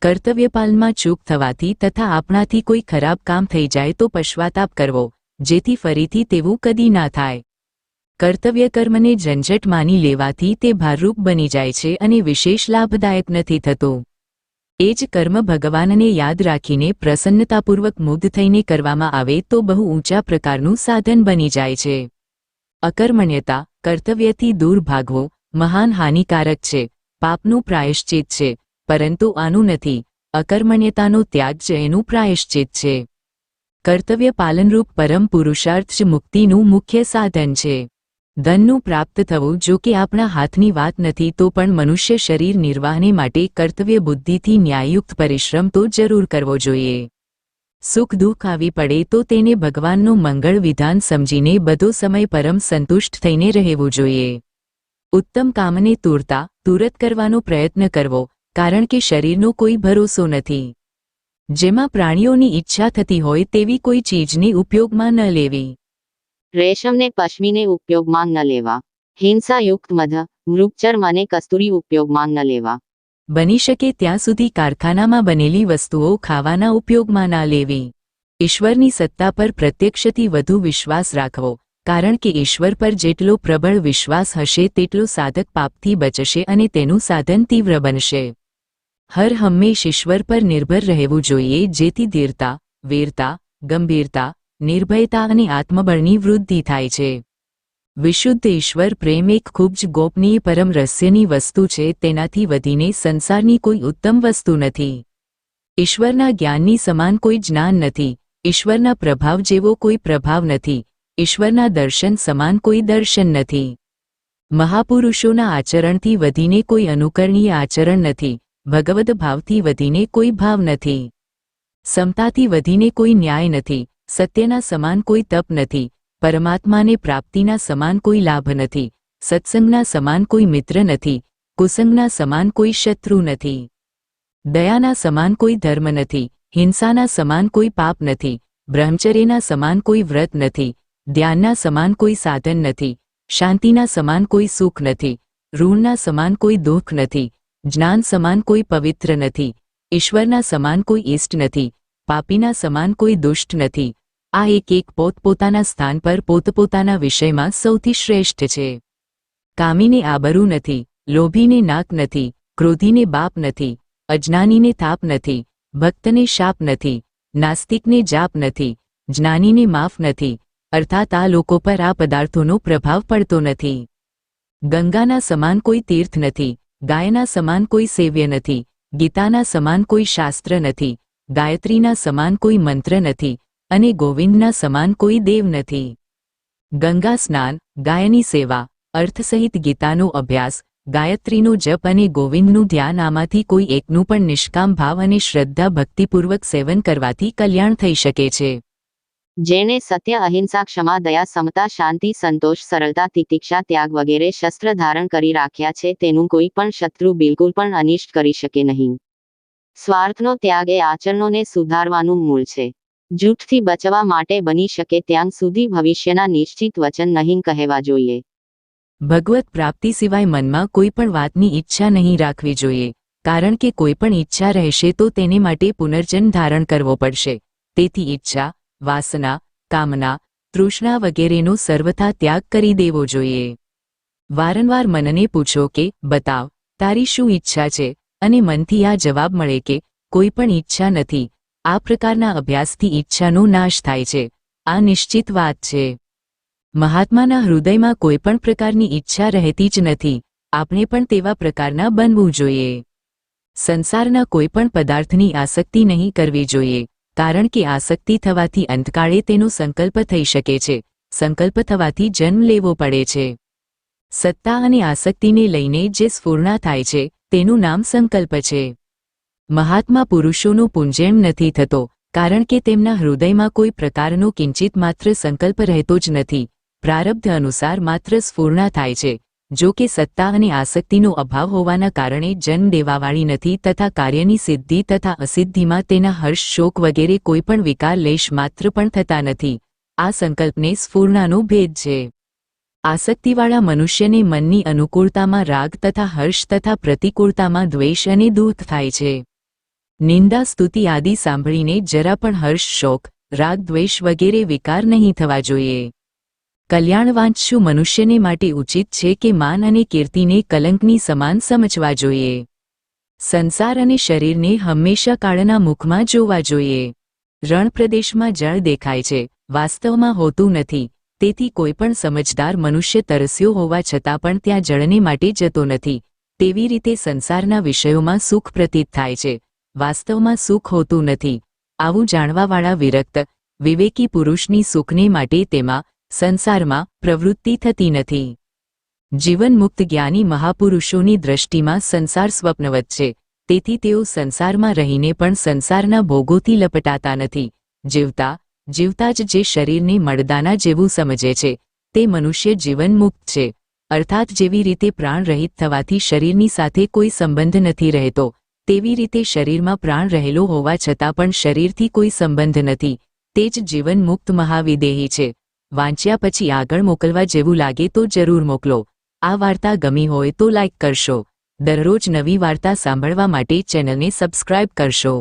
કર્તવ્યપાલનમાં ચૂક થવાથી તથા આપણાથી કોઈ ખરાબ કામ થઈ જાય તો પશ્ચાતાપ કરવો, જેથી ફરીથી તેવું કદી ના થાય. કર્તવ્ય કર્મને ઝંઝટ માની લેવાથી તે ભારરૂપ બની જાય છે અને વિશેષ લાભદાયક નથી થતું. એ જ કર્મ ભગવાનને યાદ રાખીને પ્રસન્નતાપૂર્વક મુગ્ધ થઈને કરવામાં આવે તો બહુ ઊંચા પ્રકારનું સાધન બની જાય છે. અકર્મણ્યતા, કર્તવ્યથી દૂર ભાગવો, મહાન હાનિકારક છે, પાપનું પ્રાયશ્ચિત છે, પરંતુ આનું નથી. અકર્મણ્યતાનો ત્યાગ જ એનું પ્રાયશ્ચિત છે. કર્તવ્ય પાલનરૂપ પરમ પુરુષાર્થ જ મુક્તિનું મુખ્ય સાધન છે. ધનનું પ્રાપ્ત થવું જો કે આપણા હાથની વાત નથી તો પણ મનુષ્ય શરીર નિર્વાહને માટે કર્તવ્ય બુદ્ધિથી ન્યાયયુક્ત પરિશ્રમ તો જરૂર કરવો જોઈએ. સુખ દુઃખ આવી પડે તો તેને ભગવાનનું મંગળ વિધાન સમજીને બધો સમય પરમ સંતુષ્ટ થઈને રહેવું જોઈએ. ઉત્તમ કામને તુરત કરવાનો પ્રયત્ન કરવો, કારણ કે શરીરનો કોઈ ભરોસો નથી. જેમાં પ્રાણીઓની ઈચ્છા થતી હોય તેવી કોઈ ચીજને ઉપયોગમાં ન લેવી. રેશમને પશ્મીને ઉપયોગમાં ન લેવા. હિંસાયુક્ત મધ, મૃગચર્મ અને કસ્તુરી ઉપયોગમાં ન લેવા. બની શકે ત્યાં સુધી કારખાનામાં બનેલી વસ્તુઓ ખાવાના ઉપયોગમાં ના લેવી. ઈશ્વરની સત્તા પર પ્રત્યક્ષથી વધુ વિશ્વાસ રાખવો, કારણ કે ઈશ્વર પર જેટલો પ્રબળ વિશ્વાસ હશે તેટલો સાધક પાપથી બચશે અને તેનું સાધન તીવ્ર બનશે. હર હંમેશ ઈશ્વર પર નિર્ભર રહેવું જોઈએ, જેથી ધીરતા, વીરતા, ગંભીરતા, નિર્ભયતા અને આત્મબળની વૃદ્ધિ થાય છે. વિશુદ્ધ ઈશ્વર પ્રેમ એક ખૂબ જ ગોપનીય પરમ રહસ્યની વસ્તુ છે. તેનાથી વધીને સંસારની કોઈ ઉત્તમ વસ્તુ નથી. ઈશ્વરના જ્ઞાનની સમાન કોઈ જ્ઞાન નથી. ઈશ્વરના પ્રભાવ જેવો કોઈ પ્રભાવ નથી. ઈશ્વરના દર્શન સમાન કોઈ દર્શન નથી. મહાપુરુષોના આચરણથી વધીને કોઈ અનુકરણીય આચરણ નથી. ભગવદ ભાવથી વધીને કોઈ ભાવ નથી. સમતાથી વધીને કોઈ ન્યાય નથી. સત્યના સમાન કોઈ તપ નથી. પરમાત્માને પ્રાપ્તિના સમાન કોઈ લાભ નથી. સત્સંગના સમાન કોઈ મિત્ર નથી. કુસંગના સમાન કોઈ શત્રુ નથી. દયાના સમાન કોઈ ધર્મ નથી. હિંસાના સમાન કોઈ પાપ નથી. બ્રહ્મચર્યના સમાન કોઈ વ્રત નથી. ધ્યાનના સમાન કોઈ સાધન નથી. શાંતિના સમાન કોઈ સુખ નથી. ઋણના સમાન કોઈ દુઃખ નથી. જ્ઞાન સમાન કોઈ પવિત્ર નથી. ઈશ્વરના સમાન કોઈ ઇષ્ટ નથી. પાપીના સમાન કોઈ દુષ્ટ નથી. આ એક પોતપોતાના સ્થાન પર પોતપોતાના વિષયમાં સૌથી શ્રેષ્ઠ છે. કામીને આબરૂ નથી. લોભીને નાક નથી. ક્રોધીને બાપ નથી. અજ્ઞાનીને તાપ નથી. ભક્તને શાપ નથી. નાસ્તિકને જાપ નથી. જ્ઞાનીને માફ નથી. અર્થાત આ લોકો પર આ પદાર્થોનો પ્રભાવ પડતો નથી. ગંગાના સમાન કોઈ તીર્થ નથી. ગાયના સમાન કોઈ સેવ્ય નથી. ગીતાના સમાન કોઈ શાસ્ત્ર નથી. ગાયત્રીના સમાન કોઈ મંત્ર નથી. અને ગોવિંદના સમાન કોઈ દેવ નથી. ગંગા સ્નાન, ગાયની સેવા, અર્થસહિત ગીતાનો અભ્યાસ, ગાયત્રીનો જપ અને ગોવિંદનું ધ્યાન આમાંથી કોઈ એકનું પણ નિષ્કામ ભાવ અને શ્રદ્ધા ભક્તિપૂર્વક સેવન કરવાથી કલ્યાણ થઈ શકે છે. જેણે સત્ય, અહિંસા, ક્ષમા, દયા, સમતા, શાંતિ, સંતોષ, સરળતા, તિતિક્ષા, ત્યાગ વગેરે શસ્ત્ર ધારણ કરી રાખ્યા છે તેનું કોઈ પણ શત્રુ બિલકુલ પણ અનિષ્ટ કરી શકે નહીં. સ્વાર્થનો ત્યાગ એ આચરણોને સુધારવાનું મૂળ છે. જૂઠથી બચવા માટે બની શકે ત્યાં સુધી ભવિષ્યના નિશ્ચિત વચન નહીં કહેવા જોઈએ. ભગવત પ્રાપ્તિ સિવાય મનમાં કોઈ પણ વાતની ઈચ્છા નહીં રાખવી જોઈએ, કારણ કે કોઈ પણ ઈચ્છા રહેશે તો તેને માટે પુનર્જન્મ ધારણ કરવો પડશે. તેથી ઈચ્છા, વાસના, કામના, તૃષ્ણા વગેરેનો સર્વથા ત્યાગ કરી દેવો જોઈએ. વારંવાર મનને પૂછો કે બતાવ, તારી શું ઈચ્છા છે, અને મનથી આ જવાબ મળે કે કોઈ પણ ઈચ્છા નથી. આ પ્રકારના અભ્યાસથી ઈચ્છાનો નાશ થાય છે. આ નિશ્ચિત વાત છે. મહાત્માના હૃદયમાં કોઈ પણ પ્રકારની ઈચ્છા રહેતી જ નથી. આપણે પણ તેવા પ્રકારના બનવું જોઈએ. સંસારના કોઈ પણ પદાર્થની આસક્તિ નહીં કરવી જોઈએ, કારણ કે આસક્તિ થવાથી અંતકાળે તેનો સંકલ્પ થઈ શકે છે. સંકલ્પ થવાથી જન્મ લેવો પડે છે. સત્તા અને આસક્તિને લઈને જે સ્ફૂર્ણા થાય છે તેનું નામ સંકલ્પ છે. મહાત્મા પુરુષોનો પુંજેમ નથી થતો, કારણ કે તેમના હૃદયમાં કોઈ પ્રકારનો કિંચિત માત્ર સંકલ્પ રહેતો જ નથી. પ્રારબ્ધ અનુસાર માત્ર સ્ફૂર્ણા થાય છે. જો કે સત્તા અને આસક્તિનો અભાવ હોવાના કારણે જન્મ દેવાવાળી નથી તથા કાર્યની સિદ્ધિ તથા અસિદ્ધિમાં તેના હર્ષ, શોક વગેરે કોઈ પણ વિકાર લેશ માત્ર પણ થતા નથી. આ સંકલ્પને સ્ફૂર્ણાનો ભેદ છે. આસક્તિવાળા મનુષ્યને મનની અનુકૂળતામાં રાગ તથા હર્ષ તથા પ્રતિકૂળતામાં દ્વેષ અને દુઃખ થાય છે. નિંદા સ્તુતિ આદિ સાંભળીને જરા પણ હર્ષ શોક રાગ દ્વેષ વગેરે વિકાર નહીં થવા જોઈએ. કલ્યાણવાંચ્છુ મનુષ્યને માટે ઉચિત છે કે માન અને કીર્તિને કલંકની સમાન સમજવા જોઈએ. સંસાર અને શરીરને હંમેશા કાળના મુખમાં જોવા જોઈએ. રણપ્રદેશમાં જળ દેખાય છે, વાસ્તવમાં હોતું નથી. તેથી કોઈપણ સમજદાર મનુષ્ય તરસ્યો હોવા છતાં પણ ત્યાં જળને માટે જતો નથી. તેવી રીતે સંસારના વિષયોમાં સુખ પ્રતીત થાય છે, વાસ્તવમાં સુખ હોતું નથી. આવું જાણવાવાળા વિરક્ત વિવેકી પુરુષની સુખને માટે તેમાં સંસારમાં પ્રવૃત્તિ થતી નથી. જીવનમુક્ત જ્ઞાની મહાપુરુષોની દૃષ્ટિમાં સંસાર સ્વપ્નવત છે. તેથી તેઓ સંસારમાં રહીને પણ સંસારના ભોગોથી લપટાતા નથી. જીવતા જ જે શરીરને મળદાના જેવું સમજે છે તે મનુષ્ય જીવનમુક્ત છે. અર્થાત જેવી રીતે પ્રાણ રહિત થવાથી શરીરની સાથે કોઈ સંબંધ નથી રહેતો, તેવી રીતે શરીરમાં પ્રાણ રહેલો હોવા છતાં પણ શરીરથી કોઈ સંબંધ નથી. તે જ જીવનમુક્ત મહાવિદેહી છે. વાંચ્યા પછી આગળ મોકલવા જેવું લાગે તો જરૂર મોકલો. આ વાર્તા ગમી હોય તો લાઇક કરશો. દરરોજ નવી વાર્તા સાંભળવા માટે ચેનલને સબસ્ક્રાઇબ કરશો.